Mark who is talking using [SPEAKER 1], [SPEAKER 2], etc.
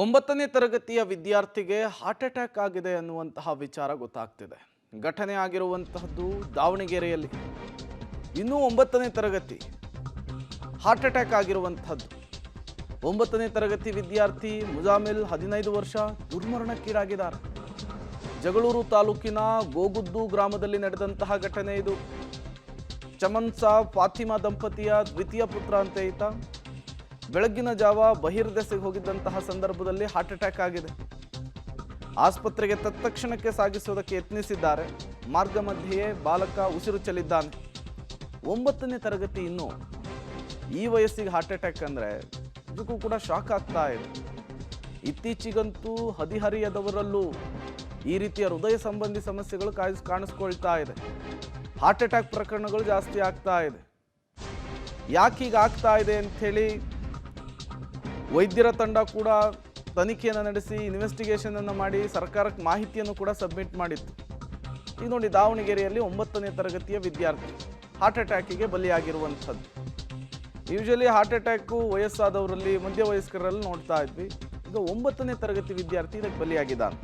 [SPEAKER 1] ಒಂಬತ್ತನೇ ತರಗತಿಯ ವಿದ್ಯಾರ್ಥಿಗೆ ಹಾರ್ಟ್ ಅಟ್ಯಾಕ್ ಆಗಿದೆ ಅನ್ನುವಂತಹ ವಿಚಾರ ಗೊತ್ತಾಗ್ತಿದೆ. ಘಟನೆ ಆಗಿರುವಂತಹದ್ದು ದಾವಣಗೆರೆಯಲ್ಲಿ. ಇನ್ನೂ ಒಂಬತ್ತನೇ ತರಗತಿ ಹಾರ್ಟ್ ಅಟ್ಯಾಕ್ ಆಗಿರುವಂತಹದ್ದು. ಒಂಬತ್ತನೇ ತರಗತಿ ವಿದ್ಯಾರ್ಥಿ ಮುಜಾಮಿಲ್ 15 ವರ್ಷ ದುರ್ಮರಣಕ್ಕೀಡಾಗಿದ್ದಾರೆ. ಜಗಳೂರು ತಾಲೂಕಿನ ಗೋಗುದ್ದು ಗ್ರಾಮದಲ್ಲಿ ನಡೆದಂತಹ ಘಟನೆ ಇದು. ಚಮನ್ ಸಾಬ್ ಫಾತಿಮಾ ದಂಪತಿಯ ದ್ವಿತೀಯ ಪುತ್ರ ಅಂತ ಈತ. ಬೆಳಗ್ಗಿನ ಜಾವ ಬಹಿರ್ದೆಸೆಗೆ ಹೋಗಿದ್ದಂತಹ ಸಂದರ್ಭದಲ್ಲಿ ಹಾರ್ಟ್ ಅಟ್ಯಾಕ್ ಆಗಿದೆ. ಆಸ್ಪತ್ರೆಗೆ ತತ್ಕ್ಷಣಕ್ಕೆ ಸಾಗಿಸುವುದಕ್ಕೆ ಯತ್ನಿಸಿದ್ದಾರೆ. ಮಾರ್ಗ ಮಧ್ಯೆಯೇ ಬಾಲಕ ಉಸಿರು ಚೆಲ್ಲಿದ್ದಾನೆ. 9ನೇ ತರಗತಿ ಇನ್ನು ಈ ವಯಸ್ಸಿಗೆ ಹಾರ್ಟ್ ಅಟ್ಯಾಕ್ ಅಂದರೆ ಇದಕ್ಕೂ ಕೂಡ ಶಾಕ್ ಆಗ್ತಾ ಇದೆ. ಇತ್ತೀಚೆಗಂತೂ ಹದಿಹರಿಯದವರಲ್ಲೂ ಈ ರೀತಿಯ ಹೃದಯ ಸಂಬಂಧಿ ಸಮಸ್ಯೆಗಳು ಕಾಣಿಸ್ಕೊಳ್ತಾ ಇದೆ. ಹಾರ್ಟ್ ಅಟ್ಯಾಕ್ ಪ್ರಕರಣಗಳು ಜಾಸ್ತಿ ಆಗ್ತಾ ಇದೆ. ಯಾಕೀಗ ಆಗ್ತಾ ಇದೆ ಅಂಥೇಳಿ ವೈದ್ಯರ ತಂಡ ಕೂಡ ತನಿಖೆಯನ್ನು ನಡೆಸಿ ಇನ್ವೆಸ್ಟಿಗೇಷನ್ ಅನ್ನು ಮಾಡಿ ಸರ್ಕಾರಕ್ಕೆ ಮಾಹಿತಿಯನ್ನು ಕೂಡ ಸಬ್ಮಿಟ್ ಮಾಡಿತ್ತು. ಈಗ ನೋಡಿ, ದಾವಣಗೆರೆಯಲ್ಲಿ 9ನೇ ತರಗತಿಯ ವಿದ್ಯಾರ್ಥಿ ಹಾರ್ಟ್ ಅಟ್ಯಾಕಿಗೆ ಬಲಿಯಾಗಿರುವಂಥದ್ದು. ಯೂಶಲಿ ಹಾರ್ಟ್ ಅಟ್ಯಾಕು ವಯಸ್ಸಾದವರಲ್ಲಿ, ಮಧ್ಯವಯಸ್ಕರಲ್ಲಿ ನೋಡ್ತಾ ಇದ್ವಿ. ಈಗ 9ನೇ ತರಗತಿ ವಿದ್ಯಾರ್ಥಿ ಇದಕ್ಕೆ ಬಲಿಯಾಗಿದ್ದಾನೆ.